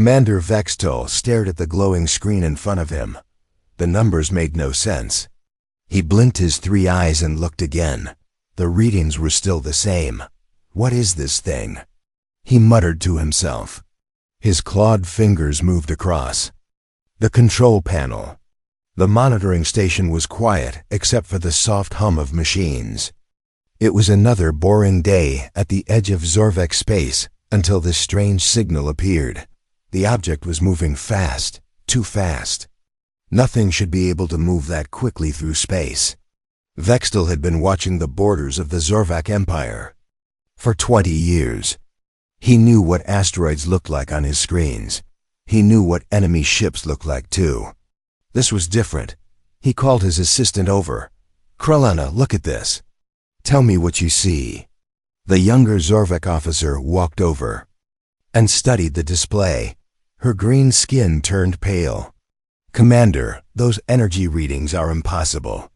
Commander Vextol stared at the glowing screen in front of him. The numbers made no sense. He blinked his 3 eyes and looked again. The readings were still the same. What is this thing? He muttered to himself. His clawed fingers moved across. The control panel. The monitoring station was quiet except for the soft hum of machines. It was another boring day at the edge of Zorvek space until this strange signal appeared. The object was moving fast, too fast. Nothing should be able to move that quickly through space. Vextol had been watching the borders of the Zorvak Empire for 20 years. He knew what asteroids looked like on his screens. He knew what enemy ships looked like too. This was different. He called his assistant over. "Krelana, look at this. Tell me what you see." The younger Zorvek officer walked over and studied the display. Her green skin turned pale. "Commander, those energy readings are impossible.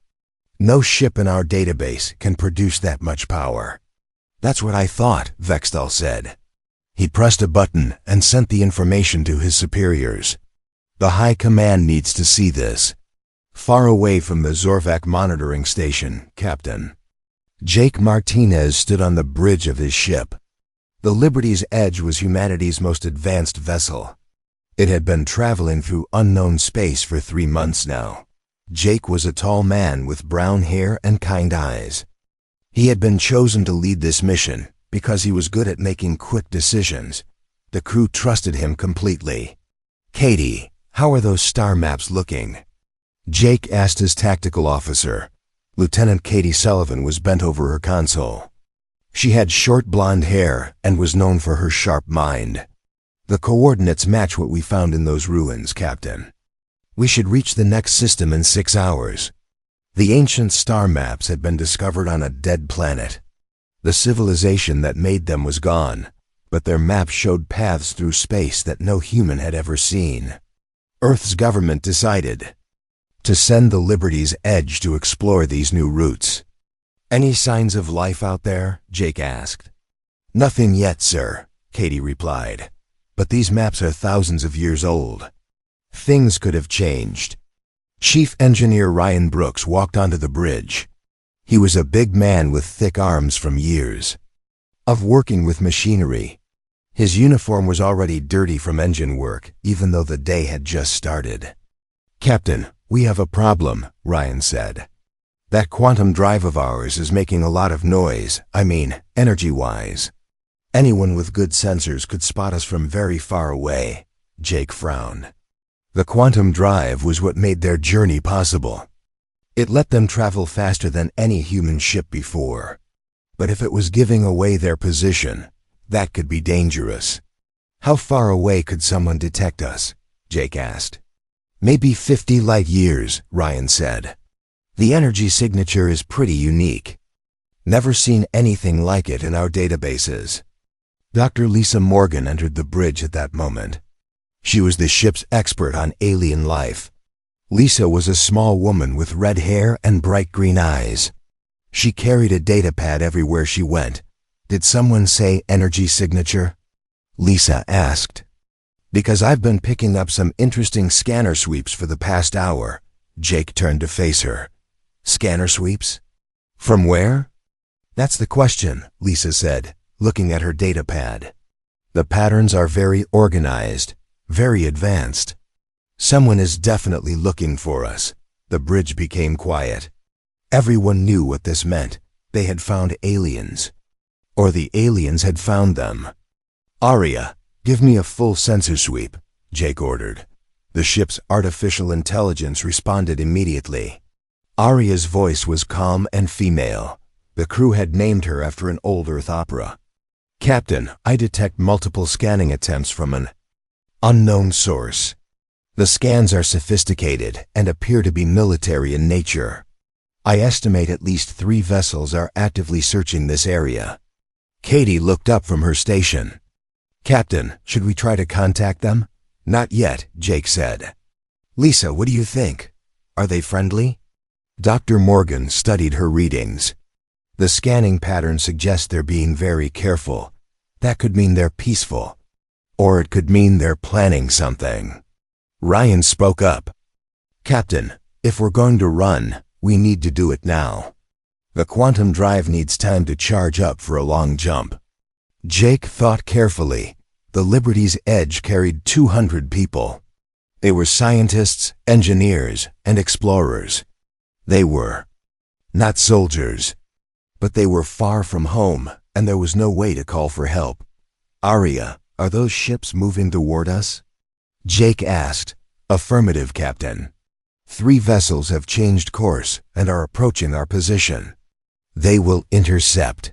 No ship in our database can produce that much power." "That's what I thought," Vextol said. He pressed a button and sent the information to his superiors. "The High Command needs to see this. Far away from the Zorvak monitoring station, Captain." Jake Martinez stood on the bridge of his ship. The Liberty's Edge was humanity's most advanced vessel. It had been traveling through unknown space for 3 months now. Jake was a tall man with brown hair and kind eyes. He had been chosen to lead this mission because he was good at making quick decisions. The crew trusted him completely. "Katie, how are those star maps looking?" Jake asked his tactical officer. Lieutenant Katie Sullivan was bent over her console. She had short blonde hair and was known for her sharp mind. "The coordinates match what we found in those ruins, Captain. We should reach the next system in 6 hours." The ancient star maps had been discovered on a dead planet. The civilization that made them was gone, but their maps showed paths through space that no human had ever seen. Earth's government decided to send the Liberty's Edge to explore these new routes. "Any signs of life out there?" Jake asked. "Nothing yet, sir," Katie replied. "But these maps are thousands of years old. Things could have changed." Chief Engineer Ryan Brooks walked onto the bridge. He was a big man with thick arms from years of working with machinery. His uniform was already dirty from engine work, even though the day had just started. "Captain, we have a problem," Ryan said. "That quantum drive of ours is making a lot of noise, energy-wise. Anyone with good sensors could spot us from very far away." Jake frowned. The quantum drive was what made their journey possible. It let them travel faster than any human ship before. But if it was giving away their position, that could be dangerous. "How far away could someone detect us?" Jake asked. "Maybe 50 light years," Ryan said. "The energy signature is pretty unique. Never seen anything like it in our databases." Dr. Lisa Morgan entered the bridge at that moment. She was the ship's expert on alien life. Lisa was a small woman with red hair and bright green eyes. She carried a data pad everywhere she went. "Did someone say energy signature?" Lisa asked. "Because I've been picking up some interesting scanner sweeps for the past hour." Jake turned to face her. "Scanner sweeps? From where?" "That's the question," Lisa said, looking at her data pad. "The patterns are very organized, very advanced. Someone is definitely looking for us." The bridge became quiet. Everyone knew what this meant. They had found aliens. Or the aliens had found them. "Aria, give me a full sensor sweep," Jake ordered. The ship's artificial intelligence responded immediately. Aria's voice was calm and female. The crew had named her after an old Earth opera. "Captain, I detect multiple scanning attempts from an unknown source. The scans are sophisticated and appear to be military in nature. I estimate at least 3 vessels are actively searching this area." Katie looked up from her station. "Captain, should we try to contact them?" "Not yet," Jake said. "Lisa, what do you think? Are they friendly?" Dr. Morgan studied her readings. "The scanning pattern suggests they're being very careful. That could mean they're peaceful. Or it could mean they're planning something. Ryan spoke up. Captain, if we're going to run, we need to do it now. The quantum drive needs time to charge up for a long jump. Jake thought carefully. The Liberty's Edge carried 200 people. They were scientists, engineers, and explorers. They were not soldiers, but they were far from home, and there was no way to call for help. Arya, are those ships moving toward us? Jake asked. Affirmative, Captain. 3 vessels have changed course and are approaching our position. They will intercept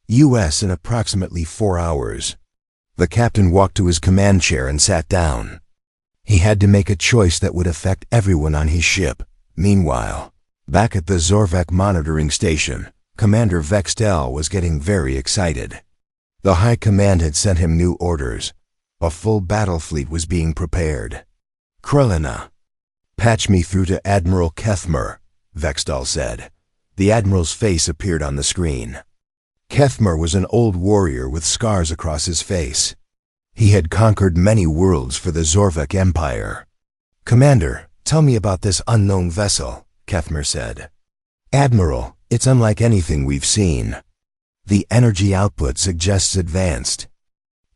US in approximately 4 hours. The captain walked to his command chair and sat down. He had to make a choice that would affect everyone on his ship. Meanwhile, back at the Zorvek monitoring station, Commander Vextel was getting very excited. The High Command had sent him new orders. A full battle fleet was being prepared. Krillina. Patch me through to Admiral Kethmer, Vextel said. The Admiral's face appeared on the screen. Kethmer was an old warrior with scars across his face. He had conquered many worlds for the Zorvek Empire. Commander, tell me about this unknown vessel, Kethmer said. Admiral, it's unlike anything we've seen. The energy output suggests advanced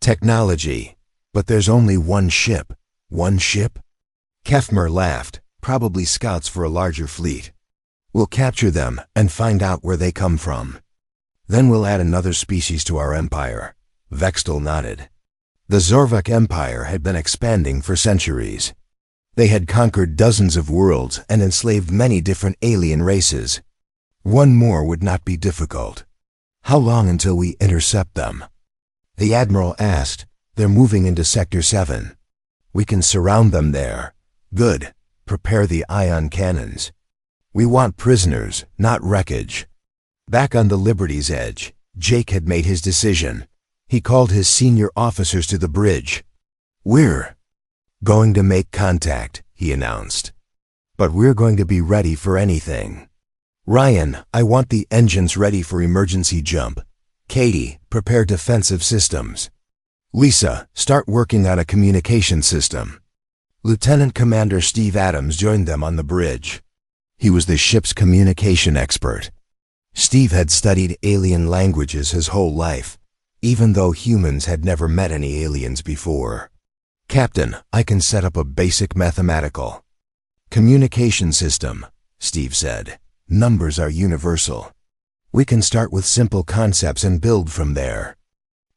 technology, but there's only one ship. One ship? Kethmer laughed. Probably scouts for a larger fleet. We'll capture them and find out where they come from. Then we'll add another species to our empire. Vextel nodded. The Zorvek Empire had been expanding for centuries. They had conquered dozens of worlds and enslaved many different alien races. One more would not be difficult. How long until we intercept them? The Admiral asked. They're moving into Sector 7. We can surround them there. Good. Prepare the ion cannons. We want prisoners, not wreckage. Back on the Liberty's Edge, Jake had made his decision. He called his senior officers to the bridge. We're going to make contact, he announced. But we're going to be ready for anything. Ryan, I want the engines ready for emergency jump. Katie, prepare defensive systems. Lisa, start working on a communication system. Lieutenant Commander Steve Adams joined them on the bridge. He was the ship's communication expert. Steve had studied alien languages his whole life, even though humans had never met any aliens before. Captain, I can set up a basic mathematical communication system, Steve said. Numbers are universal. We can start with simple concepts and build from there.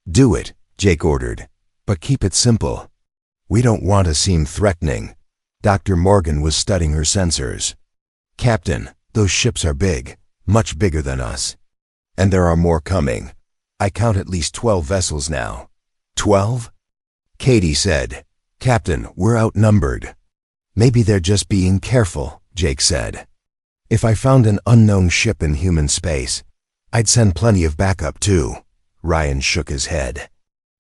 Do it, Jake ordered, but keep it simple. We don't want to seem threatening. Dr. Morgan was studying her sensors. Captain, those ships are big, much bigger than us. And there are more coming. I count at least 12 vessels now. 12? Katie said. Captain, we're outnumbered. Maybe they're just being careful, Jake said. If I found an unknown ship in human space, I'd send plenty of backup too. Ryan shook his head.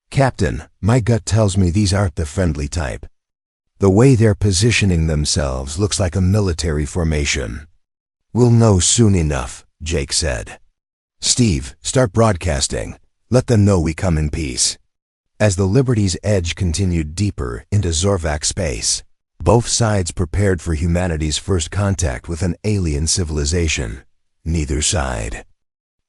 Captain, my gut tells me these aren't the friendly type. The way they're positioning themselves looks like a military formation. We'll know soon enough, Jake said. Steve, start broadcasting. Let them know we come in peace. As the Liberty's Edge continued deeper into Zorvak space, both sides prepared for humanity's first contact with an alien civilization. Neither side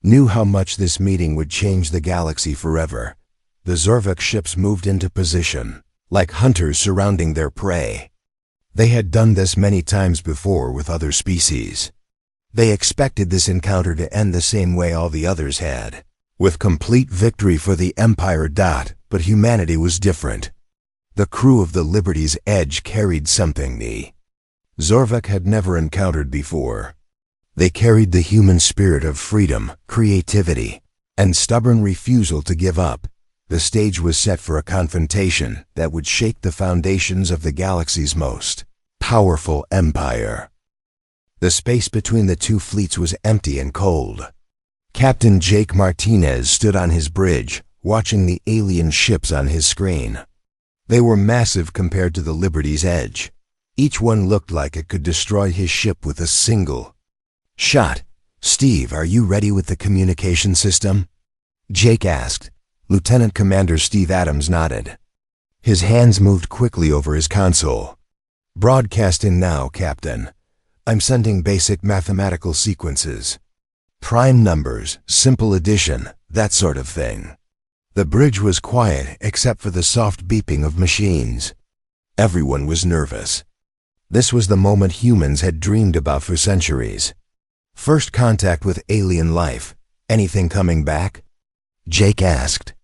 knew how much this meeting would change the galaxy forever. The Zorvak ships moved into position, like hunters surrounding their prey. They had done this many times before with other species. They expected this encounter to end the same way all the others had, with complete victory for the Empire. But humanity was different. The crew of the Liberty's Edge carried something the Zorvak had never encountered before. They carried the human spirit of freedom, creativity, and stubborn refusal to give up. The stage was set for a confrontation that would shake the foundations of the galaxy's most powerful empire. The space between the two fleets was empty and cold. Captain Jake Martinez stood on his bridge, watching the alien ships on his screen. They were massive compared to the Liberty's Edge. Each one looked like it could destroy his ship with a single shot. Steve, are you ready with the communication system? Jake asked. Lieutenant Commander Steve Adams nodded. His hands moved quickly over his console. Broadcasting now, Captain. I'm sending basic mathematical sequences. Prime numbers, simple addition, that sort of thing. The bridge was quiet except for the soft beeping of machines. Everyone was nervous. This was the moment humans had dreamed about for centuries. First contact with alien life. Anything coming back? Jake asked.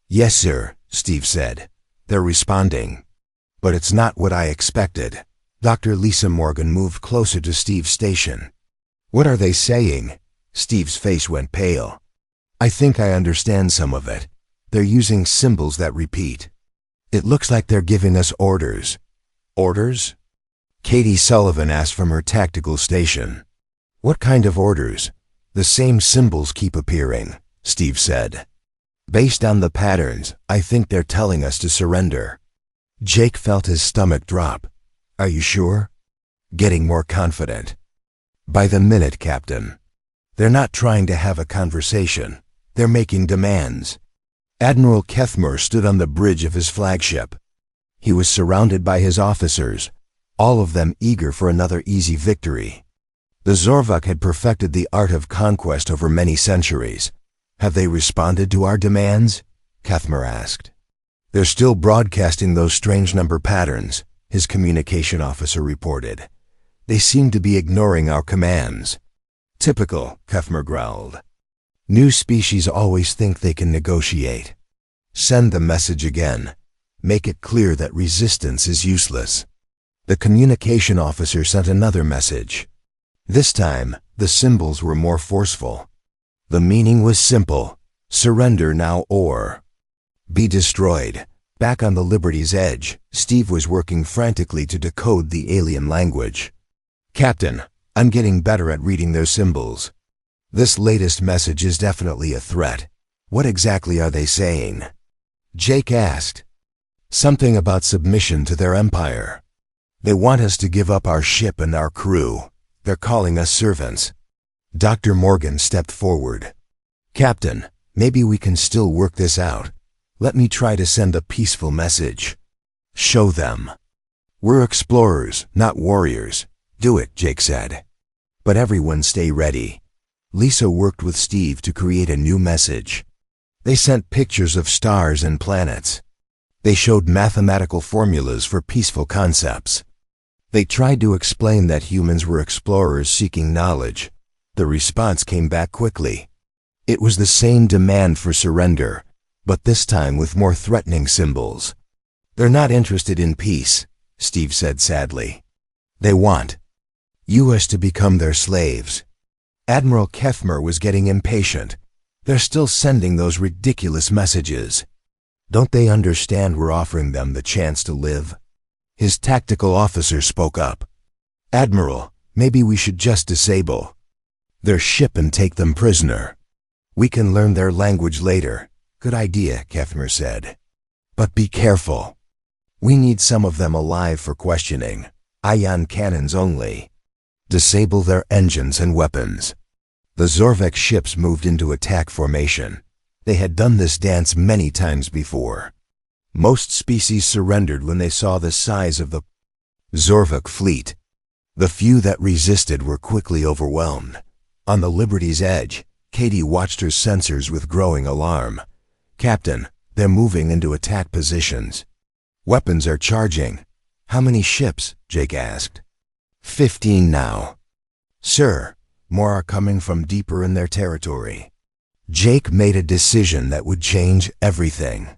Yes, sir, Steve said. They're responding. But it's not what I expected. Dr. Lisa Morgan moved closer to Steve's station. What are they saying? Steve's face went pale. I think I understand some of it. They're using symbols that repeat. It looks like they're giving us orders. Orders? Katie Sullivan asked from her tactical station. What kind of orders? The same symbols keep appearing, Steve said. Based on the patterns, I think they're telling us to surrender. Jake felt his stomach drop. Are you sure? Getting more confident. By the minute, Captain. They're not trying to have a conversation. They're making demands. Admiral Kethmer stood on the bridge of his flagship. He was surrounded by his officers, all of them eager for another easy victory. The Zorvak had perfected the art of conquest over many centuries. Have they responded to our demands? Kethmer asked. They're still broadcasting those strange number patterns, his communication officer reported. They seem to be ignoring our commands. Typical, Kethmer growled. New species always think they can negotiate. Send the message again. Make it clear that resistance is useless. The communication officer sent another message. This time, the symbols were more forceful. The meaning was simple. Surrender now or be destroyed. Back on the Liberty's edge, Steve was working frantically to decode the alien language. Captain, I'm getting better at reading their symbols. This latest message is definitely a threat. What exactly are they saying? Jake asked. Something about submission to their empire. They want us to give up our ship and our crew. They're calling us servants. Dr. Morgan stepped forward. Captain, maybe we can still work this out. Let me try to send a peaceful message. Show them. We're explorers, not warriors. Do it, Jake said. But everyone stay ready. Lisa worked with Steve to create a new message. They sent pictures of stars and planets. They showed mathematical formulas for peaceful concepts. They tried to explain that humans were explorers seeking knowledge. The response came back quickly. It was the same demand for surrender, but this time with more threatening symbols. They're not interested in peace, Steve said sadly. They want us to become their slaves. Admiral Kethmer was getting impatient. They're still sending those ridiculous messages. Don't they understand we're offering them the chance to live? His tactical officer spoke up. Admiral, maybe we should just disable their ship and take them prisoner. We can learn their language later. Good idea, Kethmer said. But be careful. We need some of them alive for questioning. Ion cannons only. Disable their engines and weapons. The Zorvek ships moved into attack formation. They had done this dance many times before. Most species surrendered when they saw the size of the Zorvek fleet. The few that resisted were quickly overwhelmed. On the Liberty's edge, Katie watched her sensors with growing alarm. Captain, they're moving into attack positions. Weapons are charging. How many ships? Jake asked. 15 now. Sir, more are coming from deeper in their territory. Jake made a decision that would change everything.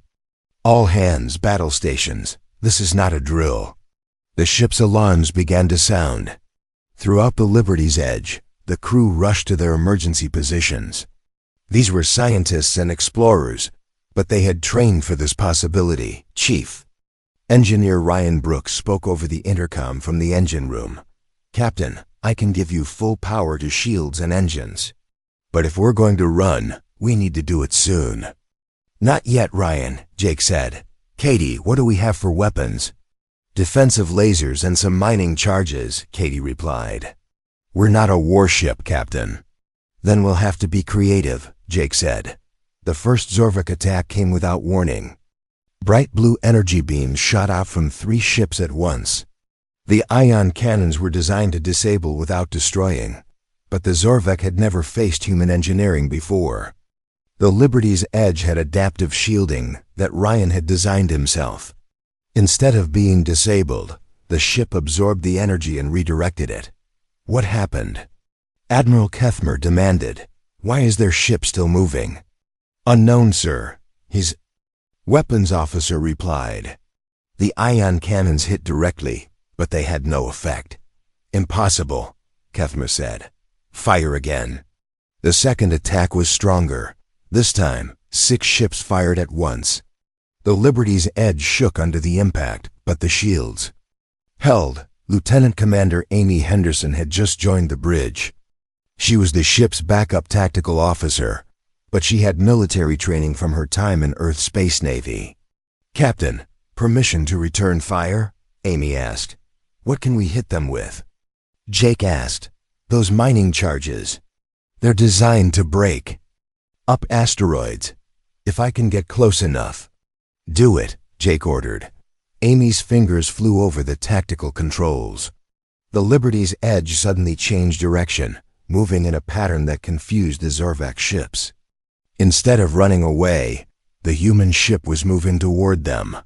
All hands, battle stations. This is not a drill. The ship's alarms began to sound. Throughout the Liberty's edge, the crew rushed to their emergency positions. These were scientists and explorers, but they had trained for this possibility. Chief. Engineer Ryan Brooks spoke over the intercom from the engine room. Captain, I can give you full power to shields and engines. But if we're going to run, we need to do it soon. Not yet, Ryan, Jake said. Katie, what do we have for weapons? Defensive lasers and some mining charges, Katie replied. We're not a warship, Captain. Then we'll have to be creative, Jake said. The first Zorvek attack came without warning. Bright blue energy beams shot out from 3 ships at once. The ion cannons were designed to disable without destroying, but the Zorvek had never faced human engineering before. The Liberty's Edge had adaptive shielding that Ryan had designed himself. Instead of being disabled, the ship absorbed the energy and redirected it. What happened? Admiral Kethmer demanded. Why is their ship still moving? Unknown, sir. His weapons officer replied. The ion cannons hit directly, but they had no effect. Impossible, Kethmer said. Fire again. The second attack was stronger. This time, 6 ships fired at once. The Liberty's Edge shook under the impact, but the shields held. Lieutenant Commander Amy Henderson had just joined the bridge. She was the ship's backup tactical officer, but she had military training from her time in Earth's Space Navy. Captain, permission to return fire? Amy asked. What can we hit them with? Jake asked. Those mining charges. They're designed to break up asteroids. If I can get close enough. Do it, Jake ordered. Amy's fingers flew over the tactical controls. The Liberty's Edge suddenly changed direction, moving in a pattern that confused the Zorvak ships. Instead of running away, the human ship was moving toward them.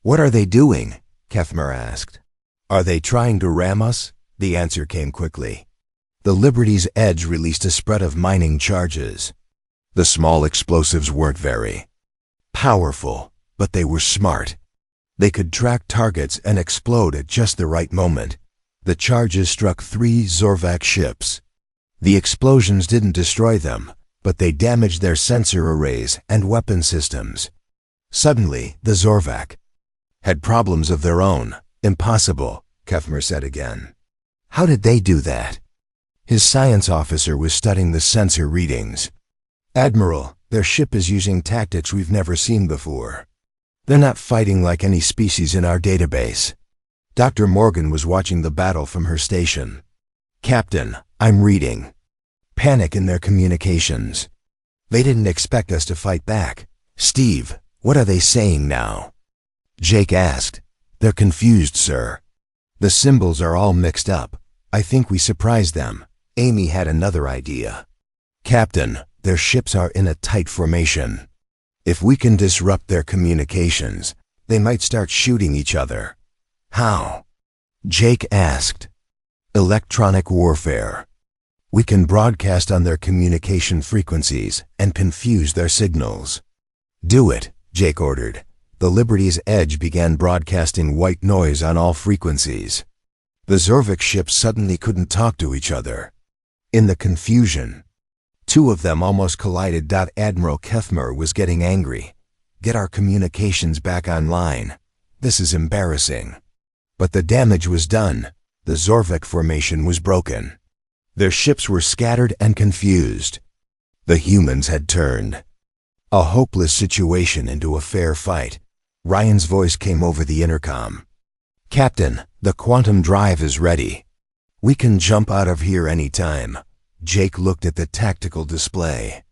What are they doing? Kethmer asked. Are they trying to ram us? The answer came quickly. The Liberty's Edge released a spread of mining charges. The small explosives weren't very powerful, but they were smart. They could track targets and explode at just the right moment. The charges struck 3 Zorvak ships. The explosions didn't destroy them, but they damaged their sensor arrays and weapon systems. Suddenly, the Zorvak had problems of their own. Impossible, Kethmer said again. How did they do that? His science officer was studying the sensor readings. Admiral, their ship is using tactics we've never seen before. They're not fighting like any species in our database. Dr. Morgan was watching the battle from her station. Captain, I'm reading. Panic in their communications. They didn't expect us to fight back. Steve, what are they saying now? Jake asked. They're confused, sir. The symbols are all mixed up. I think we surprised them. Amy had another idea. Captain, their ships are in a tight formation. If we can disrupt their communications, they might start shooting each other. How? Jake asked. Electronic warfare. We can broadcast on their communication frequencies and confuse their signals. Do it, Jake ordered. The Liberty's Edge began broadcasting white noise on all frequencies. The Zorvak ships suddenly couldn't talk to each other. In the confusion, 2 of them almost collided. Admiral Kethmer was getting angry. Get our communications back online. This is embarrassing. But the damage was done. The Zorvak formation was broken. Their ships were scattered and confused. The humans had turned a hopeless situation into a fair fight. Ryan's voice came over the intercom. Captain, the quantum drive is ready. We can jump out of here any time. Jake looked at the tactical display.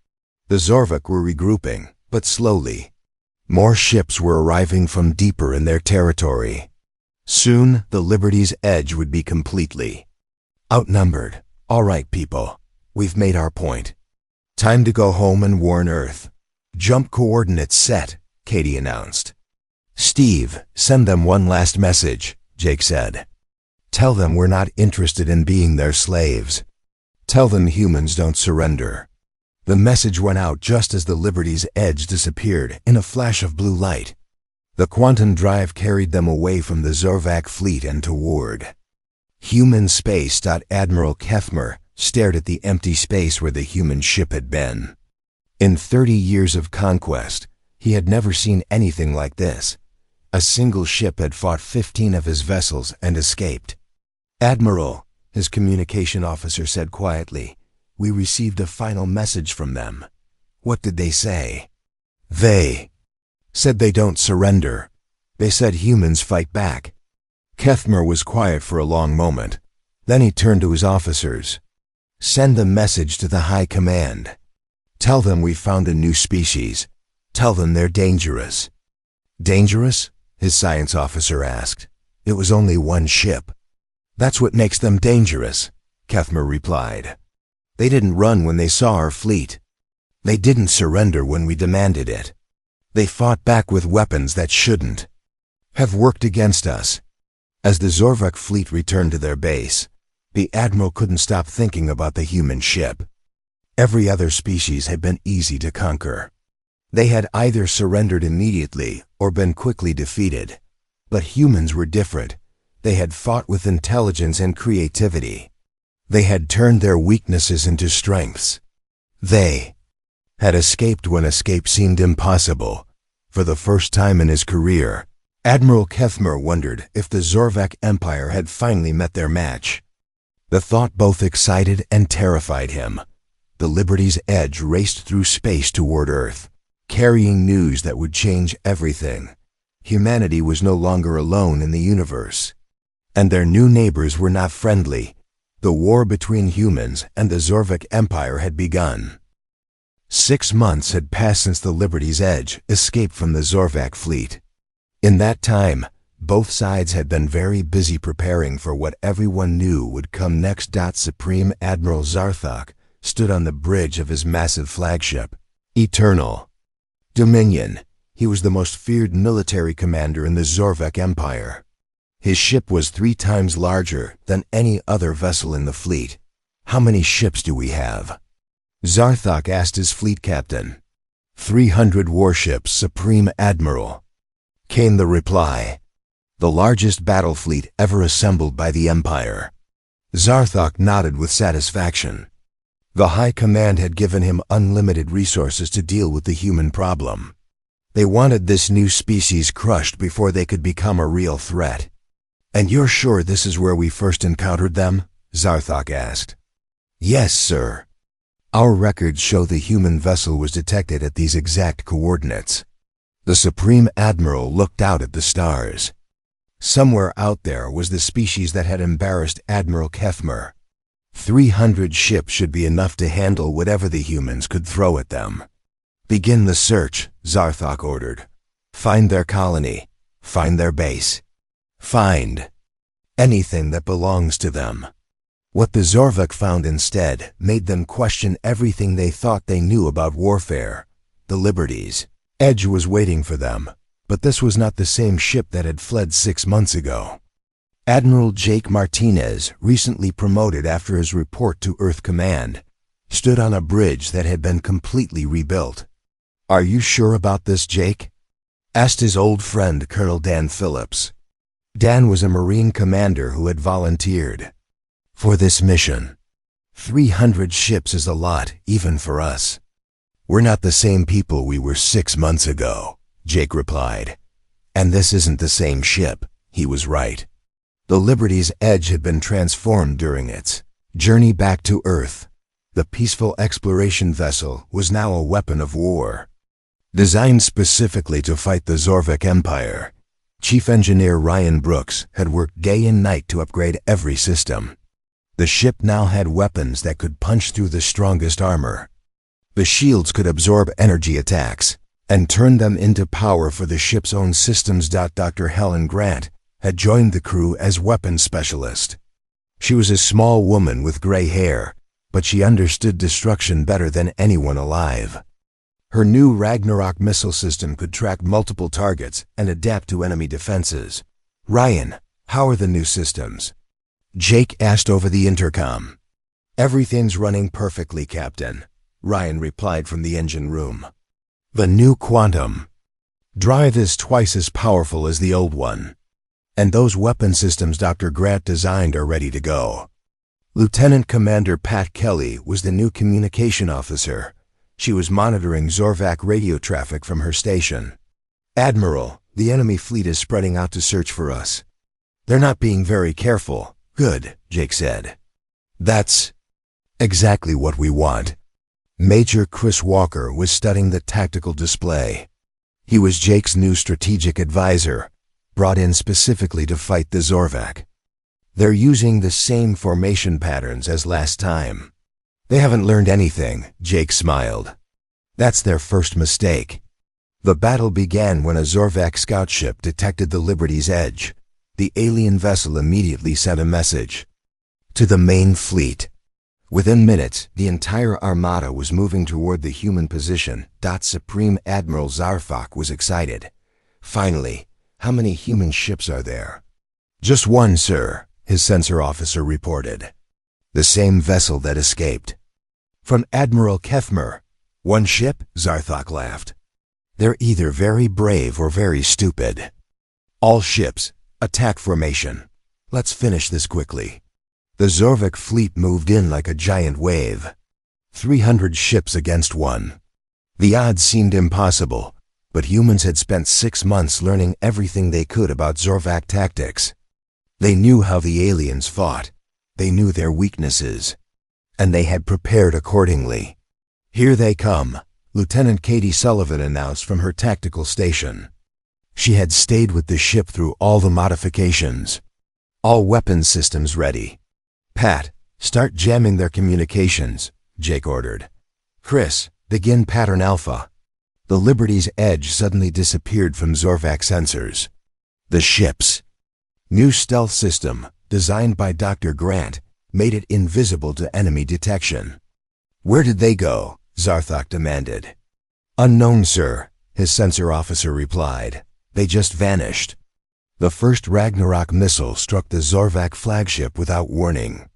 The Zorvak were regrouping, but slowly. More ships were arriving from deeper in their territory. Soon, the Liberty's Edge would be completely outnumbered. All right, people. We've made our point. Time to go home and warn Earth. Jump coordinates set, Katie announced. Steve, send them one last message, Jake said. Tell them we're not interested in being their slaves. Tell them humans don't surrender. The message went out just as the Liberty's Edge disappeared in a flash of blue light. The quantum drive carried them away from the Zorvak fleet and toward human space. Admiral Kethmer stared at the empty space where the human ship had been. In 30 years of conquest, he had never seen anything like this. A single ship had fought 15 of his vessels and escaped. Admiral, his communication officer said quietly, we received a final message from them. What did they say? They said they don't surrender. They said humans fight back. Kethmer was quiet for a long moment. Then he turned to his officers. Send a message to the High Command. Tell them we found a new species. Tell them they're dangerous. Dangerous? His science officer asked. It was only one ship. That's what makes them dangerous, Kethmer replied. They didn't run when they saw our fleet. They didn't surrender when we demanded it. They fought back with weapons that shouldn't have worked against us. As the Zorvak fleet returned to their base, the admiral couldn't stop thinking about the human ship. Every other species had been easy to conquer. They had either surrendered immediately or been quickly defeated. But humans were different. They had fought with intelligence and creativity. They had turned their weaknesses into strengths. They had escaped when escape seemed impossible. For the first time in his career, Admiral Kethmer wondered if the Zorvak Empire had finally met their match. The thought both excited and terrified him. The Liberty's Edge raced through space toward Earth, carrying news that would change everything. Humanity was no longer alone in the universe. And their new neighbors were not friendly. The war between humans and the Zorvak Empire had begun. 6 months had passed since the Liberty's Edge escaped from the Zorvak fleet. In that time, both sides had been very busy preparing for what everyone knew would come next. Supreme Admiral Zarthok stood on the bridge of his massive flagship, Eternal Dominion. He was the most feared military commander in the Zorvak Empire. His ship was 3 times larger than any other vessel in the fleet. How many ships do we have? Zarthok asked his fleet captain. 300 warships, Supreme Admiral, came the reply. The largest battle fleet ever assembled by the Empire. Zarthok nodded with satisfaction. The High Command had given him unlimited resources to deal with the human problem. They wanted this new species crushed before they could become a real threat. And you're sure this is where we first encountered them? Zarthok asked. Yes, sir. Our records show the human vessel was detected at these exact coordinates. The Supreme Admiral looked out at the stars. Somewhere out there was the species that had embarrassed Admiral Kethmer. 300 ships should be enough to handle whatever the humans could throw at them. Begin the search, Zarthok ordered. Find their colony. Find their base. Find anything that belongs to them. What the Zorvak found instead made them question everything they thought they knew about warfare. The Liberty's Edge was waiting for them, but this was not the same ship that had fled 6 months ago. Admiral Jake Martinez, recently promoted after his report to Earth Command, stood on a bridge that had been completely rebuilt. Are you sure about this, Jake? Asked his old friend Colonel Dan Phillips. Dan was a Marine commander who had volunteered for this mission. 300 ships is a lot, even for us. We're not the same people we were 6 months ago, Jake replied. And this isn't the same ship. He was right. The Liberty's Edge had been transformed during its journey back to Earth. The peaceful exploration vessel was now a weapon of war. Designed specifically to fight the Zorvak Empire, Chief Engineer Ryan Brooks had worked day and night to upgrade every system. The ship now had weapons that could punch through the strongest armor. The shields could absorb energy attacks and turn them into power for the ship's own systems. Dr. Helen Grant had joined the crew as weapons specialist. She was a small woman with gray hair, but she understood destruction better than anyone alive. Her new Ragnarok missile system could track multiple targets and adapt to enemy defenses. Ryan, how are the new systems? Jake asked over the intercom. Everything's running perfectly, Captain, Ryan replied from the engine room. The new quantum drive is twice as powerful as the old one. And those weapon systems Dr. Grant designed are ready to go. Lieutenant Commander Pat Kelly was the new communication officer. She was monitoring Zorvak radio traffic from her station. Admiral, the enemy fleet is spreading out to search for us. They're not being very careful. Good, Jake said. That's exactly what we want. Major Chris Walker was studying the tactical display. He was Jake's new strategic advisor, brought in specifically to fight the Zorvak. They're using the same formation patterns as last time. They haven't learned anything, Jake smiled. That's their first mistake. The battle began when a Zorvak scout ship detected the Liberty's edge. The alien vessel immediately sent a message to the main fleet. Within minutes, the entire armada was moving toward the human position. Supreme Admiral Zarthok was excited. Finally, how many human ships are there? Just one, sir, his sensor officer reported. The same vessel that escaped. From Admiral Kethmer. One ship? Zarthok laughed. They're either very brave or very stupid. All ships, attack formation. Let's finish this quickly. The Zorvak fleet moved in like a giant wave. 300 ships against one. The odds seemed impossible, but humans had spent 6 months learning everything they could about Zorvak tactics. They knew how the aliens fought. They knew their weaknesses. And they had prepared accordingly. Here they come, Lieutenant Katie Sullivan announced from her tactical station. She had stayed with the ship through all the modifications. All weapons systems ready. Pat, start jamming their communications, Jake ordered. Chris, begin pattern alpha. The Liberty's edge suddenly disappeared from Zorvak sensors. The ship's new stealth system, designed by Dr. Grant, made it invisible to enemy detection. Where did they go? Zarthok demanded. Unknown, sir, his sensor officer replied. They just vanished. The first Ragnarok missile struck the Zorvak flagship without warning.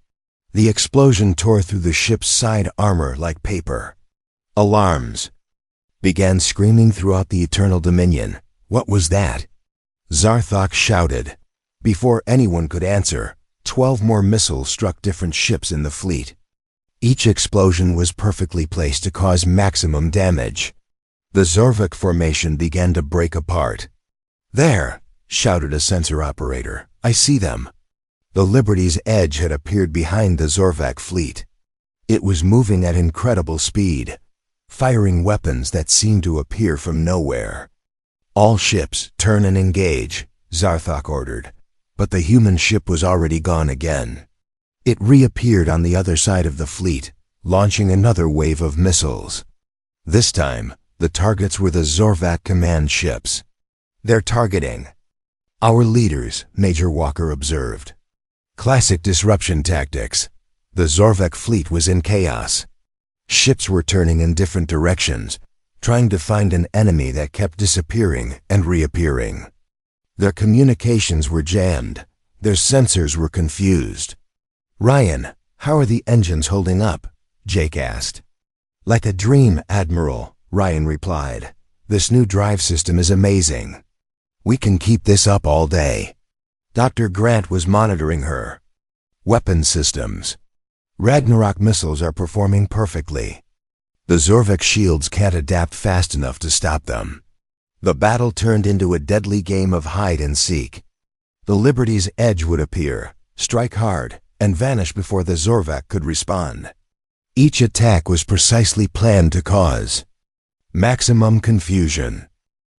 The explosion tore through the ship's side armor like paper. Alarms began screaming throughout the Eternal Dominion. What was that? Zarthok shouted. Before anyone could answer, 12 more missiles struck different ships in the fleet. Each explosion was perfectly placed to cause maximum damage. The Zorvak formation began to break apart. There, shouted a sensor operator. I see them. The Liberty's edge had appeared behind the Zorvak fleet. It was moving at incredible speed, firing weapons that seemed to appear from nowhere. All ships, turn and engage, Zarthok ordered. But the human ship was already gone again. It reappeared on the other side of the fleet, launching another wave of missiles. This time, the targets were the Zorvak command ships. They're targeting our leaders, Major Walker observed. Classic disruption tactics. The Zorvak fleet was in chaos. Ships were turning in different directions, trying to find an enemy that kept disappearing and reappearing. Their communications were jammed. Their sensors were confused. Ryan, how are the engines holding up? Jake asked. Like a dream, Admiral, Ryan replied. This new drive system is amazing. We can keep this up all day. Dr. Grant was monitoring her. Weapon systems. Ragnarok missiles are performing perfectly. The Zorvak shields can't adapt fast enough to stop them. The battle turned into a deadly game of hide and seek. The Liberty's edge would appear, strike hard, and vanish before the Zorvak could respond. Each attack was precisely planned to cause maximum confusion.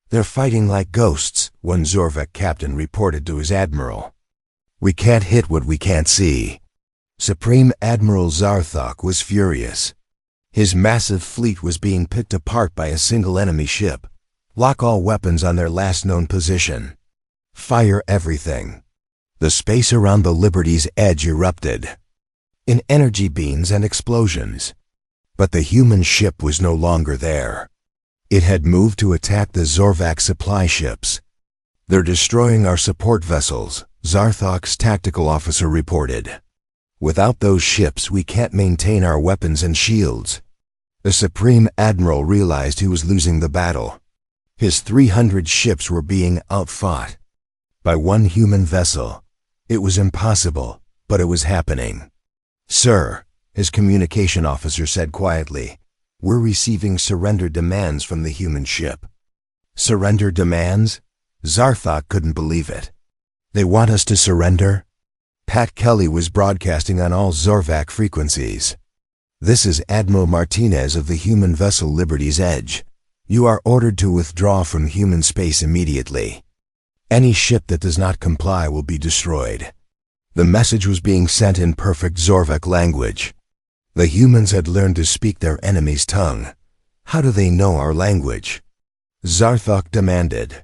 They're fighting like ghosts, one Zorvak captain reported to his admiral. We can't hit what we can't see. Supreme Admiral Zarthok was furious. His massive fleet was being picked apart by a single enemy ship. Lock all weapons on their last known position. Fire everything. The space around the Liberty's edge erupted in energy beams and explosions. But the human ship was no longer there. It had moved to attack the Zorvak supply ships. They're destroying our support vessels, Zarthok's tactical officer reported. Without those ships, we can't maintain our weapons and shields. The Supreme Admiral realized he was losing the battle. His 300 ships were being outfought by one human vessel. It was impossible, but it was happening. Sir, his communication officer said quietly, we're receiving surrender demands from the human ship. Surrender demands? Zarthok couldn't believe it. They want us to surrender? Pat Kelly was broadcasting on all Zorvak frequencies. This is Admiral Martinez of the human vessel Liberty's Edge. You are ordered to withdraw from human space immediately. Any ship that does not comply will be destroyed. The message was being sent in perfect Zorvak language. The humans had learned to speak their enemy's tongue. How do they know our language? Zarthok demanded.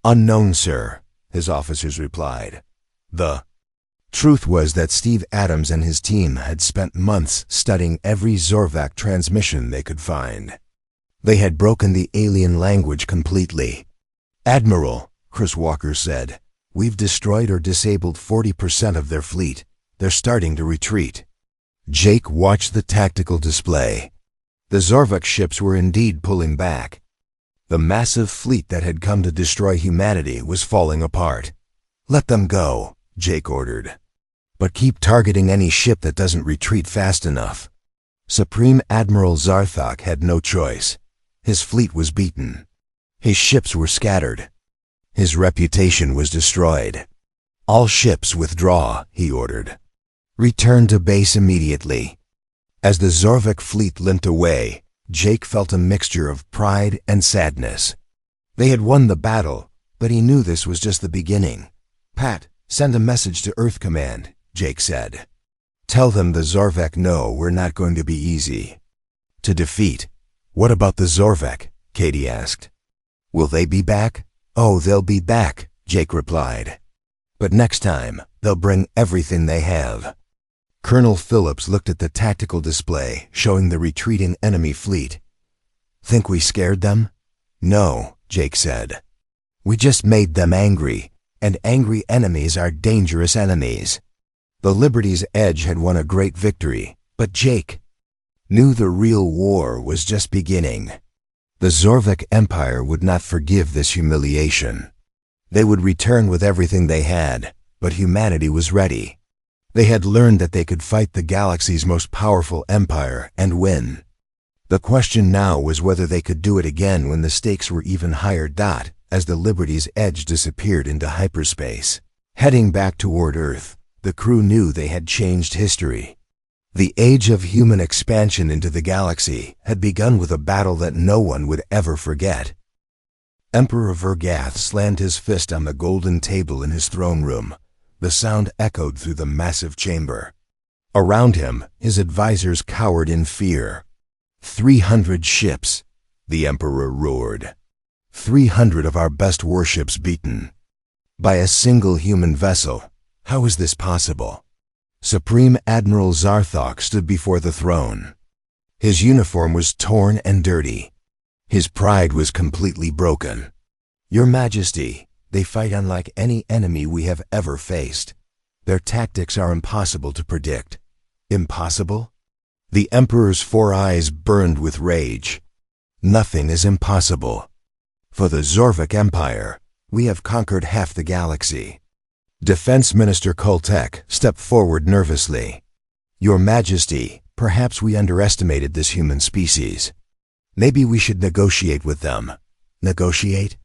Unknown, sir, his officers replied. The truth was that Steve Adams and his team had spent months studying every Zorvak transmission they could find. They had broken the alien language completely. Admiral, Chris Walker said, we've destroyed or disabled 40% of their fleet. They're starting to retreat. Jake watched the tactical display. The Zorvak ships were indeed pulling back. The massive fleet that had come to destroy humanity was falling apart. Let them go, Jake ordered. But keep targeting any ship that doesn't retreat fast enough. Supreme Admiral Zarthok had no choice. His fleet was beaten. His ships were scattered. His reputation was destroyed. All ships withdraw, he ordered. Return to base immediately. As the Zorvak fleet limped away, Jake felt a mixture of pride and sadness. They had won the battle, but he knew this was just the beginning. Pat, send a message to Earth Command, Jake said. Tell them the Zorvak know we're not going to be easy to defeat. What about the Zorvak? Katie asked. Will they be back? Oh, they'll be back, Jake replied. But next time, they'll bring everything they have. Colonel Phillips looked at the tactical display showing the retreating enemy fleet. Think we scared them? No, Jake said. We just made them angry, and angry enemies are dangerous enemies. The Liberty's Edge had won a great victory, but Jake knew the real war was just beginning. The Zorvak Empire would not forgive this humiliation. They would return with everything they had, but humanity was ready. They had learned that they could fight the galaxy's most powerful empire and win. The question now was whether they could do it again when the stakes were even higher. As the Liberty's Edge disappeared into hyperspace, heading back toward Earth, the crew knew they had changed history. The age of human expansion into the galaxy had begun with a battle that no one would ever forget. Emperor Vergath slammed his fist on the golden table in his throne room. The sound echoed through the massive chamber. Around him, his advisors cowered in fear. 300 ships, the Emperor roared. 300 of our best warships beaten. By a single human vessel. How is this possible? Supreme Admiral Zarthok stood before the throne. His uniform was torn and dirty. His pride was completely broken. Your Majesty, they fight unlike any enemy we have ever faced. Their tactics are impossible to predict. Impossible? The Emperor's 4 eyes burned with rage. Nothing is impossible. For the Zorvak Empire, we have conquered half the galaxy. Defense Minister Koltek stepped forward nervously. Your Majesty, perhaps we underestimated this human species. Maybe we should negotiate with them. Negotiate?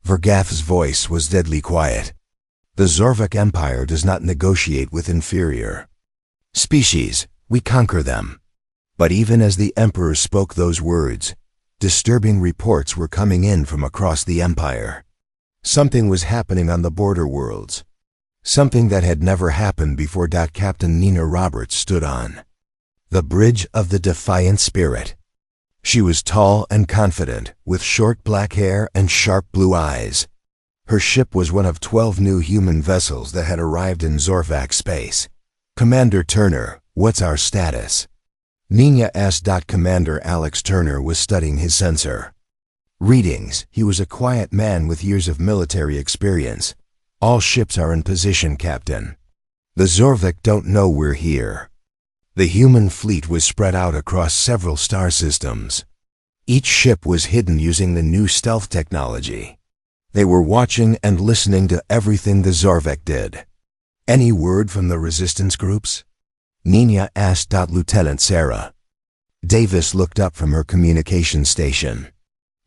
Vergath's voice was deadly quiet. The Zorvak Empire does not negotiate with inferior species. We conquer them. But even as the Emperor spoke those words, disturbing reports were coming in from across the Empire. Something was happening on the border worlds. Something that had never happened before. Captain Nina Roberts stood on the bridge of the Defiant Spirit. She was tall and confident, with short black hair and sharp blue eyes. Her ship was one of 12 new human vessels that had arrived in Zorvak space. Commander Turner, what's our status? Nina asked. Commander Alex Turner was studying his sensor. Readings. He was a quiet man with years of military experience. All ships are in position, Captain. The Zorvak don't know we're here. The human fleet was spread out across several star systems. Each ship was hidden using the new stealth technology. They were watching and listening to everything the Zorvak did. Any word from the resistance groups? Nina asked. Lieutenant Sarah Davis looked up from her communication station.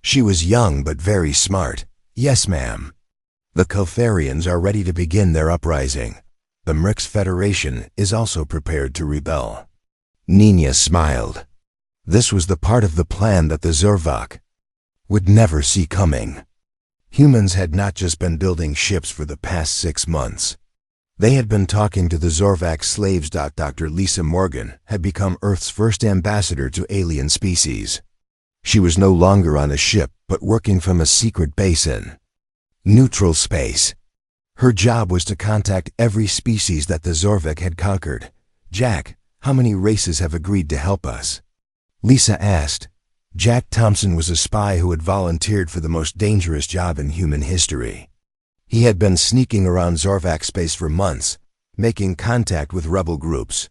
She was young but very smart. Yes, ma'am. The Kelfarians are ready to begin their uprising. The Mrix Federation is also prepared to rebel. Nina smiled. This was the part of the plan that the Zorvak would never see coming. Humans had not just been building ships for the past 6 months. They had been talking to the Zorvak slaves. Dr. Lisa Morgan had become Earth's first ambassador to alien species. She was no longer on a ship, but working from a secret base in neutral space. Her job was to contact every species that the Zorvek had conquered. "Jack, how many races have agreed to help us?" Lisa asked. Jack Thompson was a spy who had volunteered for the most dangerous job in human history. He had been sneaking around Zorvak space for months, making contact with rebel groups.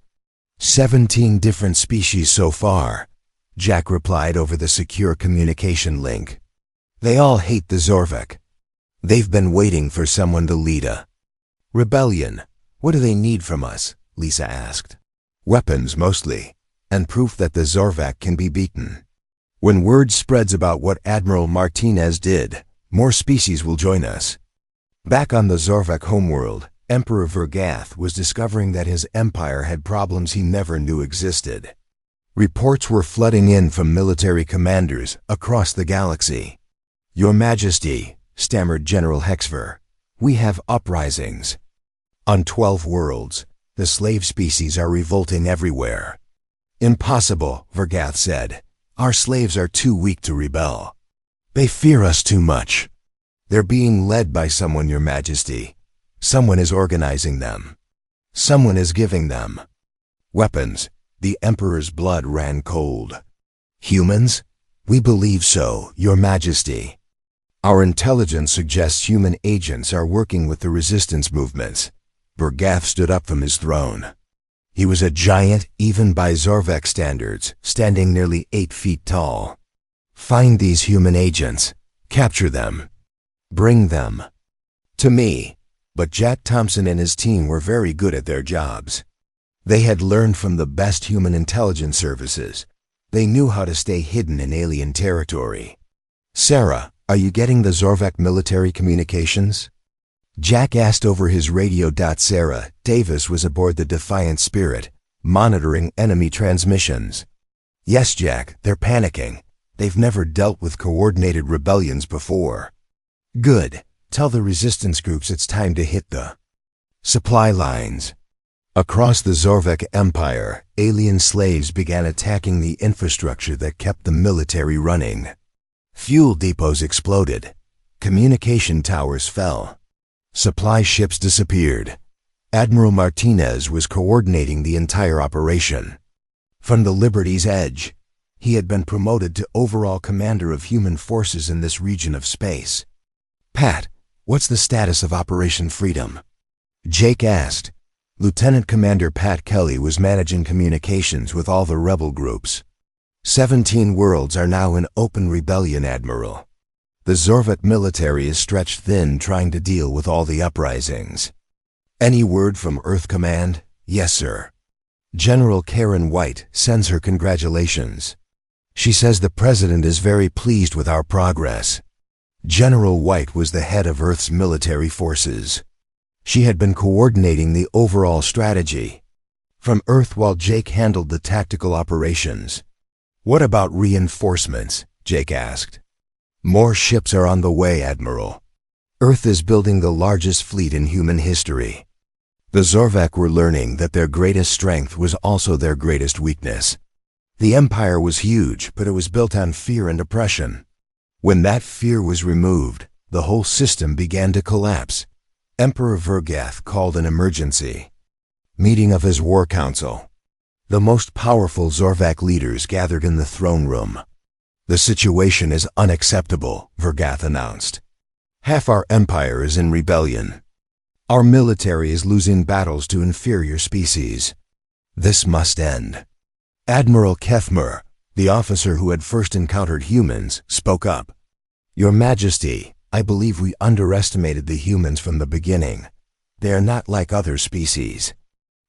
17 different species so far, Jack replied over the secure communication link. They all hate the Zorvek. They've been waiting for someone to lead a rebellion. "What do they need from us?" Lisa asked. "Weapons mostly, and proof that the Zorvak can be beaten. When word spreads about what Admiral Martinez did, more species will join us." Back on the Zorvak homeworld, Emperor Vergath was discovering that his empire had problems he never knew existed. Reports were flooding in from military commanders across the galaxy. "Your Majesty," stammered General Hexver, "we have uprisings. On 12 worlds, the slave species are revolting everywhere." "Impossible," Vergath said. "Our slaves are too weak to rebel. They fear us too much. They're being led by someone, Your Majesty. Someone is organizing them. Someone is giving them weapons." The Emperor's blood ran cold. "Humans? We believe so, Your Majesty. Our intelligence suggests human agents are working with the resistance movements." Vergath stood up from his throne. He was a giant, even by Zorvek standards, standing nearly 8 feet tall. "Find these human agents. Capture them. Bring them to me." But Jack Thompson and his team were very good at their jobs. They had learned from the best human intelligence services. They knew how to stay hidden in alien territory. "Sarah, are you getting the Zorvek military communications?" Jack asked over his radio. Sarah Davis was aboard the Defiant Spirit, monitoring enemy transmissions. "Yes, Jack, they're panicking. They've never dealt with coordinated rebellions before." "Good. Tell the resistance groups it's time to hit the supply lines." Across the Zorvek Empire, alien slaves began attacking the infrastructure that kept the military running. Fuel depots exploded. Communication towers fell. Supply ships disappeared. Admiral Martinez was coordinating the entire operation. From the Liberty's edge, he had been promoted to overall commander of human forces in this region of space. "Pat, what's the status of Operation Freedom?" Jake asked. Lieutenant Commander Pat Kelly was managing communications with all the rebel groups. 17 worlds are now in open rebellion, Admiral. The Zorvek military is stretched thin trying to deal with all the uprisings. "Any word from Earth Command?" "Yes, sir. General Karen White sends her congratulations. She says the President is very pleased with our progress." General White was the head of Earth's military forces. She had been coordinating the overall strategy from Earth while Jake handled the tactical operations. "What about reinforcements?" Jake asked. "More ships are on the way, Admiral. Earth is building the largest fleet in human history." The Zorvak were learning that their greatest strength was also their greatest weakness. The Empire was huge, but it was built on fear and oppression. When that fear was removed, the whole system began to collapse. Emperor Vergath called an emergency meeting of his war council. The most powerful Zorvak leaders gathered in the throne room. "The situation is unacceptable," Vergath announced. "Half our empire is in rebellion. Our military is losing battles to inferior species. This must end." Admiral Kethmer, the officer who had first encountered humans, spoke up. "Your Majesty, I believe we underestimated the humans from the beginning. They are not like other species."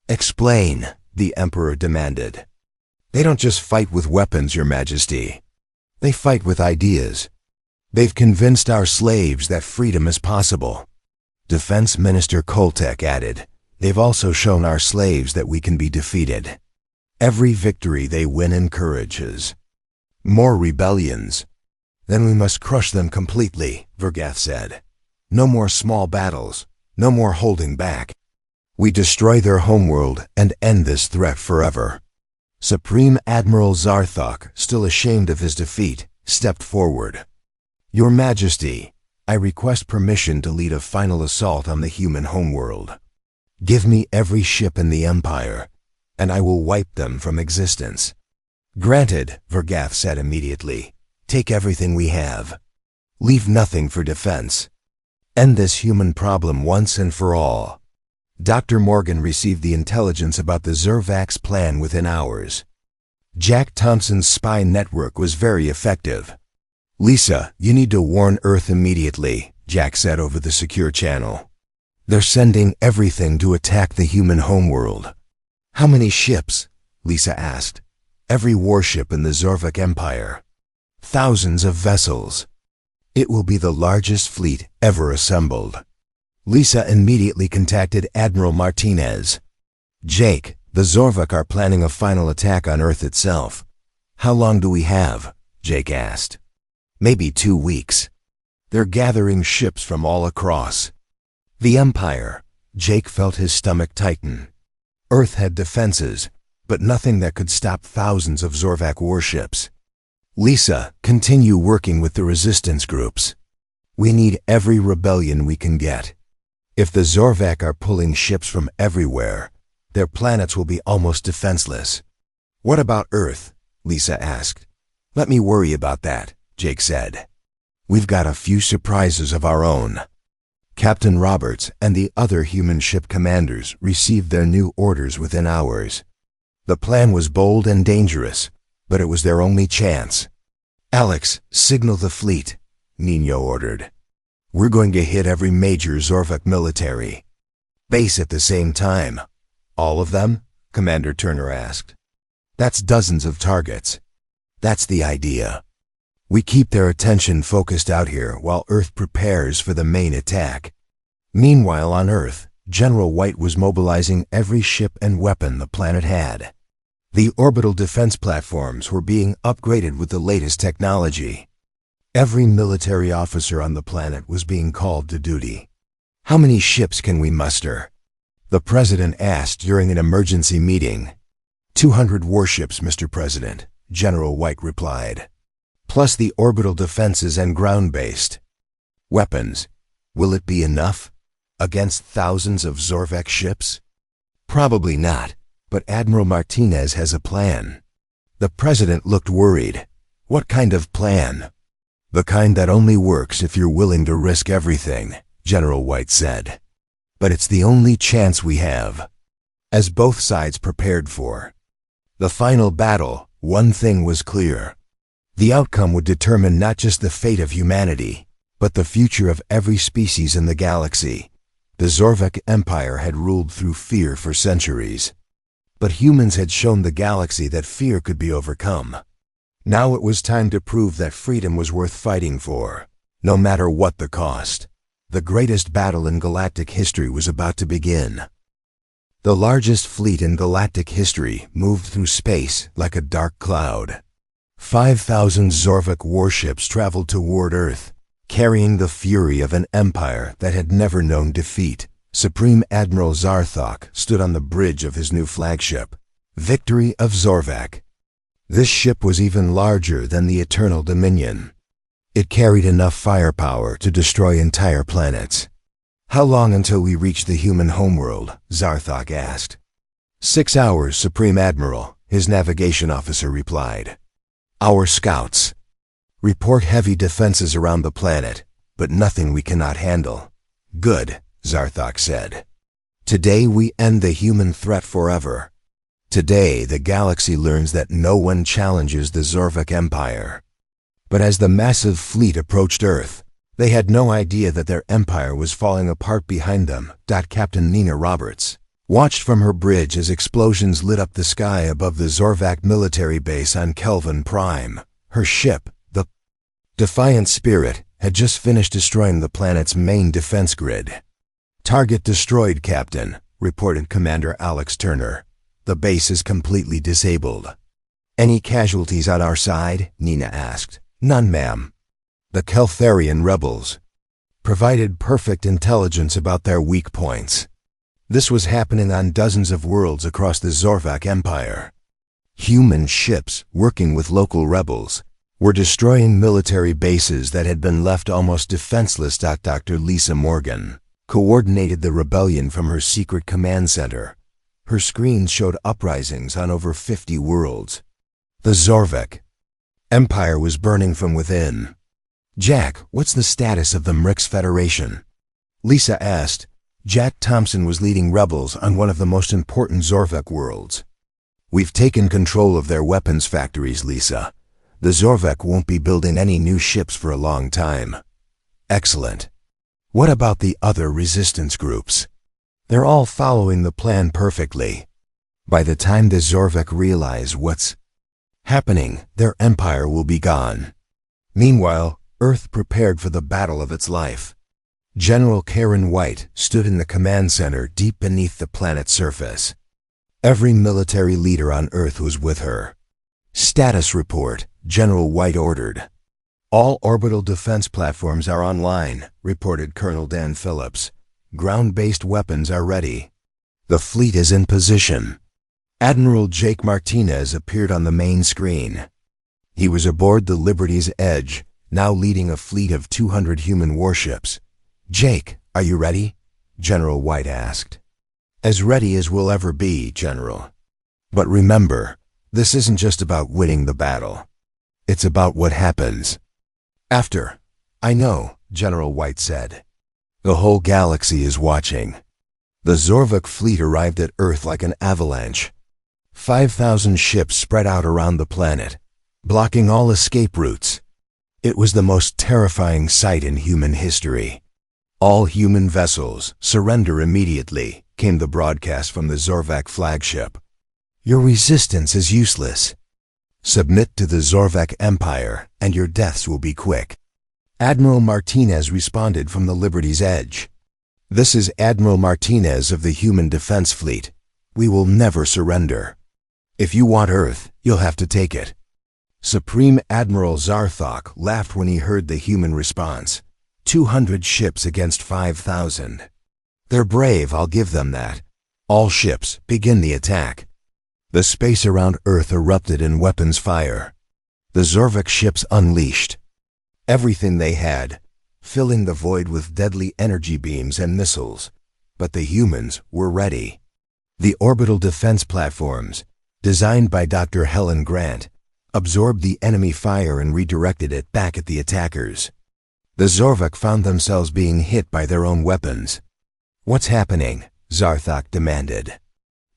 "Explain," the Emperor demanded. "They don't just fight with weapons, Your Majesty. They fight with ideas. They've convinced our slaves that freedom is possible." Defense Minister Koltek added, "They've also shown our slaves that we can be defeated. Every victory they win encourages more rebellions." "Then we must crush them completely," Vergath said. "No more small battles, no more holding back. We destroy their homeworld and end this threat forever." Supreme Admiral Zarthok, still ashamed of his defeat, stepped forward. "Your Majesty, I request permission to lead a final assault on the human homeworld. Give me every ship in the Empire, and I will wipe them from existence." "Granted," Vergath said immediately. "Take everything we have. Leave nothing for defense. End this human problem once and for all." Dr. Morgan received the intelligence about the Zervak's plan within hours. Jack Thompson's spy network was very effective. "Lisa, you need to warn Earth immediately," Jack said over the secure channel. "They're sending everything to attack the human homeworld." "How many ships?" Lisa asked. "Every warship in the Zorvak Empire. Thousands of vessels. It will be the largest fleet ever assembled." Lisa immediately contacted Admiral Martinez. "Jake, the Zorvak are planning a final attack on Earth itself. How long do we have?" Jake asked. "Maybe 2 weeks. They're gathering ships from all across the Empire." Jake felt his stomach tighten. Earth had defenses, but nothing that could stop thousands of Zorvak warships. "Lisa, continue working with the resistance groups. We need every rebellion we can get. If the Zorvak are pulling ships from everywhere, their planets will be almost defenseless." "What about Earth?" Lisa asked. "Let me worry about that," Jake said. "We've got a few surprises of our own." Captain Roberts and the other human ship commanders received their new orders within hours. The plan was bold and dangerous, but it was their only chance. "Alex, signal the fleet," Nino ordered. "We're going to hit every major Zorvak military base at the same time." "All of them?" Commander Turner asked. "That's dozens of targets." "That's the idea. We keep their attention focused out here while Earth prepares for the main attack." Meanwhile on Earth, General White was mobilizing every ship and weapon the planet had. The orbital defense platforms were being upgraded with the latest technology. Every military officer on the planet was being called to duty. "How many ships can we muster?" the President asked during an emergency meeting. 200 warships, Mr. President," General White replied. "Plus the orbital defenses and ground-based weapons. Will it be enough against thousands of Zorvak ships?" "Probably not, but Admiral Martinez has a plan." The President looked worried. "What kind of plan?" "The kind that only works if you're willing to risk everything," General White said. "But it's the only chance we have." As both sides prepared for the final battle, one thing was clear. The outcome would determine not just the fate of humanity, but the future of every species in the galaxy. The Zorvak Empire had ruled through fear for centuries. But humans had shown the galaxy that fear could be overcome. Now it was time to prove that freedom was worth fighting for, no matter what the cost. The greatest battle in galactic history was about to begin. The largest fleet in galactic history moved through space like a dark cloud. 5,000 Zorvak warships traveled toward Earth, carrying the fury of an empire that had never known defeat. Supreme Admiral Zarthok stood on the bridge of his new flagship, Victory of Zorvak. This ship was even larger than the Eternal Dominion. It carried enough firepower to destroy entire planets. "How long until we reach the human homeworld?" Zarthok asked. 6 hours, Supreme Admiral, his navigation officer replied. "Our scouts report heavy defenses around the planet, but nothing we cannot handle." "Good," Zarthok said. "Today we end the human threat forever. Today the galaxy learns that no one challenges the Zorvak Empire." But as the massive fleet approached Earth, they had no idea that their empire was falling apart behind them. Captain Nina Roberts watched from her bridge as explosions lit up the sky above the Zorvak military base on Kelvin Prime. Her ship, the Defiant Spirit, had just finished destroying the planet's main defense grid. "Target destroyed, Captain," reported Commander Alex Turner. "The base is completely disabled." "Any casualties on our side?" Nina asked. "None, ma'am. The Keltharian rebels provided perfect intelligence about their weak points." This was happening on dozens of worlds across the Zorvak Empire. Human ships, working with local rebels, were destroying military bases that had been left almost defenseless. Dr. Lisa Morgan coordinated the rebellion from her secret command center. Her screens showed uprisings on over 50 worlds. The Zorvek Empire was burning from within. "Jack, what's the status of the Mrix Federation?" Lisa asked. Jack Thompson was leading rebels on one of the most important Zorvek worlds. "We've taken control of their weapons factories, Lisa. The Zorvek won't be building any new ships for a long time." "Excellent. What about the other resistance groups?" "They're all following the plan perfectly. By the time the Zorvek realize what's happening, their empire will be gone." Meanwhile, Earth prepared for the battle of its life. General Karen White stood in the command center deep beneath the planet's surface. Every military leader on Earth was with her. "Status report," General White ordered. "All orbital defense platforms are online," reported Colonel Dan Phillips. "Ground-based weapons are ready. The fleet is in position." Admiral Jake Martinez appeared on the main screen. He was aboard the Liberty's Edge, now leading a fleet of 200 human warships. "Jake, are you ready?" General White asked. "As ready as we'll ever be, General. But remember, this isn't just about winning the battle. It's about what happens after." "I know," General White said. "The whole galaxy is watching." The Zorvek fleet arrived at Earth like an avalanche. 5,000 ships spread out around the planet, blocking all escape routes. It was the most terrifying sight in human history. "All human vessels, surrender immediately," came the broadcast from the Zorvek flagship. "Your resistance is useless. Submit to the Zorvek Empire, and your deaths will be quick." Admiral Martinez responded from the Liberty's Edge. "This is Admiral Martinez of the Human Defense Fleet. We will never surrender. If you want Earth, you'll have to take it." Supreme Admiral Zarthok laughed when he heard the human response. 200 ships against 5,000. "They're brave, I'll give them that. All ships, begin the attack." The space around Earth erupted in weapons fire. The Zorvek ships unleashed everything they had, filling the void with deadly energy beams and missiles. But the humans were ready. The orbital defense platforms, designed by Dr. Helen Grant, absorbed the enemy fire and redirected it back at the attackers. The Zorvek found themselves being hit by their own weapons. "What's happening?" Zarthok demanded.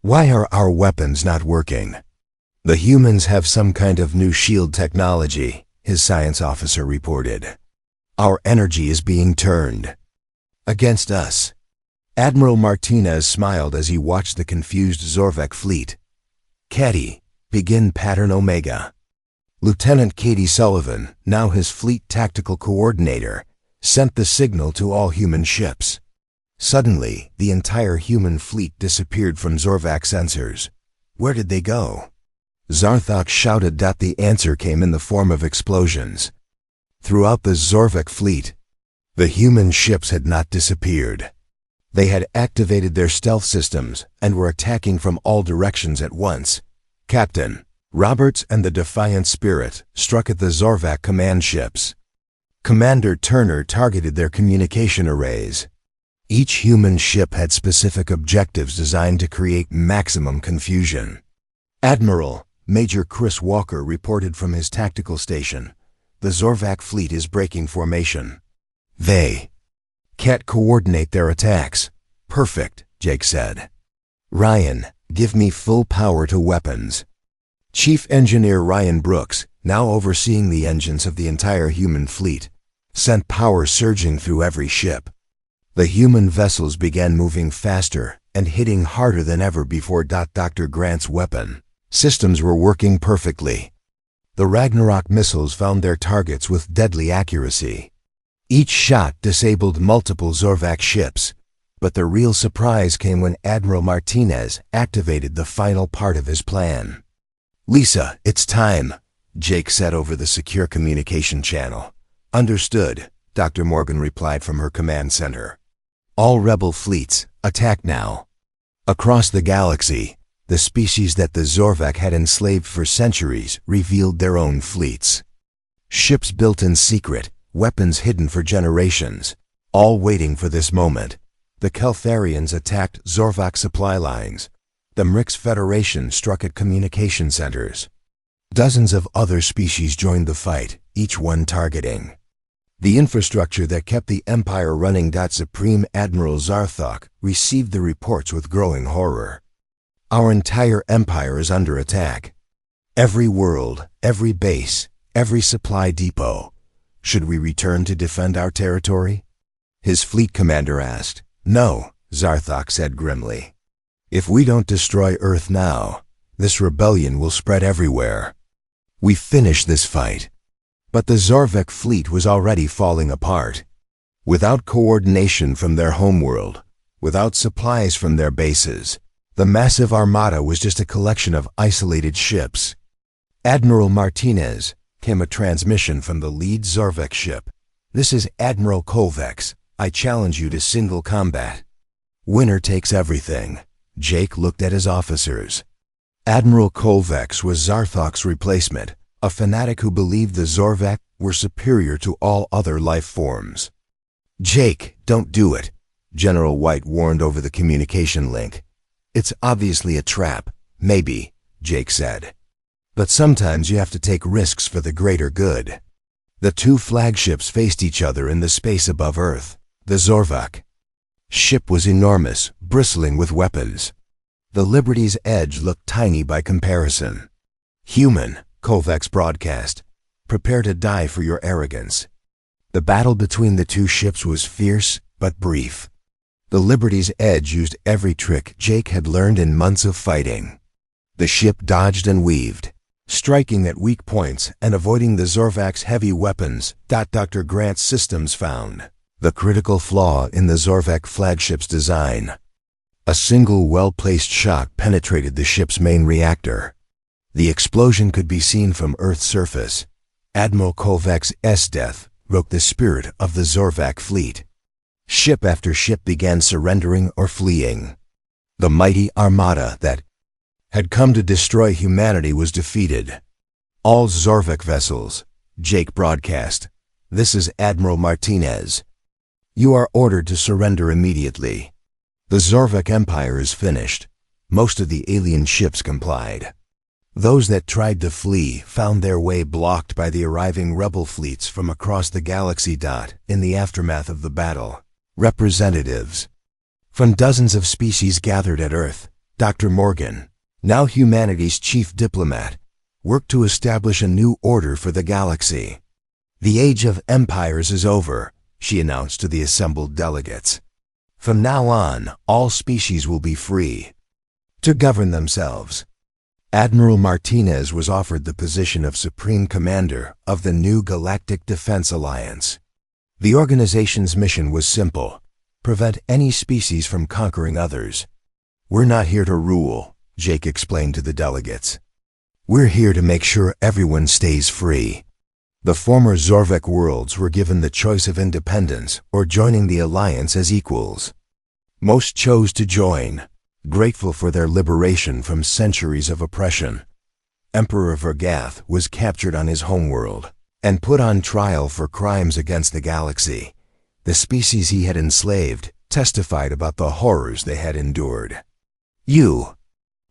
"Why are our weapons not working?" "The humans have some kind of new shield technology," his science officer reported. "Our energy is being turned against us." Admiral Martinez smiled as he watched the confused Zorvek fleet. "Caddy, begin pattern Omega." Lieutenant Katie Sullivan, now his fleet tactical coordinator, sent the signal to all human ships. Suddenly, the entire human fleet disappeared from Zorvak sensors. Where did they go? Zarthok shouted. The answer came in the form of explosions. Throughout the Zorvak fleet, the human ships had not disappeared. They had activated their stealth systems and were attacking from all directions at once. Captain Roberts and the Defiant Spirit struck at the Zorvak command ships. Commander Turner targeted their communication arrays. Each human ship had specific objectives designed to create maximum confusion. "Admiral," Major Chris Walker reported from his tactical station, "the Zorvak fleet is breaking formation. They can't coordinate their attacks." "Perfect," Jake said. "Ryan, give me full power to weapons." Chief Engineer Ryan Brooks, now overseeing the engines of the entire human fleet, sent power surging through every ship. The human vessels began moving faster and hitting harder than ever before. Dr. Grant's weapon systems were working perfectly. The Ragnarok missiles found their targets with deadly accuracy. Each shot disabled multiple Zorvak ships, but the real surprise came when Admiral Martinez activated the final part of his plan. "Lisa, it's time," Jake said over the secure communication channel. "Understood," Dr. Morgan replied from her command center. "All rebel fleets, attack now." Across the galaxy, the species that the Zorvak had enslaved for centuries revealed their own fleets. Ships built in secret, weapons hidden for generations, all waiting for this moment. The Keltharians attacked Zorvak supply lines. The Mrix Federation struck at communication centers. Dozens of other species joined the fight, each one targeting the infrastructure that kept the Empire running. Supreme Admiral Zarthok received the reports with growing horror. Our entire empire is under attack. Every world, every base, every supply depot. Should we return to defend our territory? His fleet commander asked. No, Zarthok said grimly. If we don't destroy Earth now, this rebellion will spread everywhere. We finish this fight. But the Zorvek fleet was already falling apart. Without coordination from their homeworld, without supplies from their bases, the massive armada was just a collection of isolated ships. Admiral Martinez, came a transmission from the lead Zorvek ship. This is Admiral Kovacs. I challenge you to single combat. Winner takes everything. Jake looked at his officers. Admiral Kovacs was Zarthok's replacement, a fanatic who believed the Zorvek were superior to all other life forms. Jake, don't do it, General White warned over the communication link. It's obviously a trap. Maybe, Jake said. But sometimes you have to take risks for the greater good. The two flagships faced each other in the space above Earth. The Zorvak ship was enormous, bristling with weapons. The Liberty's Edge looked tiny by comparison. Human, Kovacs broadcast. Prepare to die for your arrogance. The battle between the two ships was fierce, but brief. The Liberty's Edge used every trick Jake had learned in months of fighting. The ship dodged and weaved, striking at weak points and avoiding the Zorvak's heavy weapons. Dr. Grant's systems found the critical flaw in the Zorvak flagship's design. A single well-placed shot penetrated the ship's main reactor. The explosion could be seen from Earth's surface. Admiral Kovacs' death broke the spirit of the Zorvak fleet. Ship after ship began surrendering or fleeing. The mighty armada that had come to destroy humanity was defeated. All Zorvak vessels, Jake broadcast. This is Admiral Martinez. You are ordered to surrender immediately. The Zorvak Empire is finished. Most of the alien ships complied. Those that tried to flee found their way blocked by the arriving rebel fleets from across the galaxy. In the aftermath of the battle, representatives from dozens of species gathered at Earth. Dr. Morgan, now humanity's chief diplomat, worked to establish a new order for the galaxy. The age of empires is over, she announced to the assembled delegates. From now on, all species will be free to govern themselves. Admiral Martinez was offered the position of Supreme Commander of the new Galactic Defense Alliance. The organization's mission was simple: prevent any species from conquering others. We're not here to rule, Jake explained to the delegates. We're here to make sure everyone stays free. The former Zorvek worlds were given the choice of independence or joining the alliance as equals. Most chose to join, grateful for their liberation from centuries of oppression. Emperor Vergath was captured on his homeworld and put on trial for crimes against the galaxy. The species he had enslaved testified about the horrors they had endured. You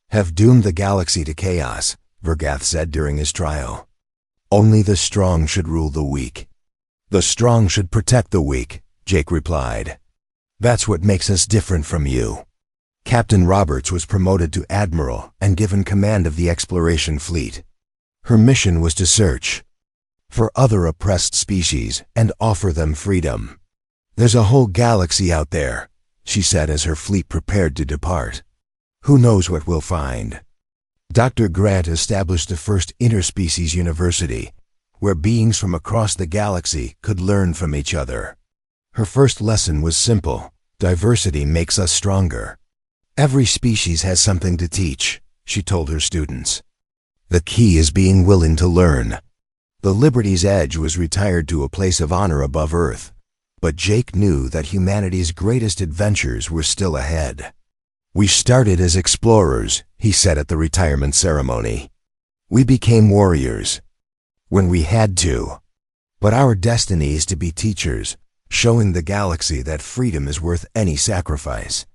have doomed the galaxy to chaos, Vergath said during his trial. Only the strong should rule the weak. The strong should protect the weak, Jake replied. That's what makes us different from you. Captain Roberts was promoted to Admiral and given command of the exploration fleet. Her mission was to search for other oppressed species and offer them freedom. There's a whole galaxy out there, she said as her fleet prepared to depart. Who knows what we'll find? Dr. Grant established the first interspecies university, where beings from across the galaxy could learn from each other. Her first lesson was simple: diversity makes us stronger. Every species has something to teach, she told her students. The key is being willing to learn. The Liberty's Edge was retired to a place of honor above Earth, but Jake knew that humanity's greatest adventures were still ahead. We started as explorers, he said at the retirement ceremony. We became warriors when we had to. But our destiny is to be teachers, showing the galaxy that freedom is worth any sacrifice.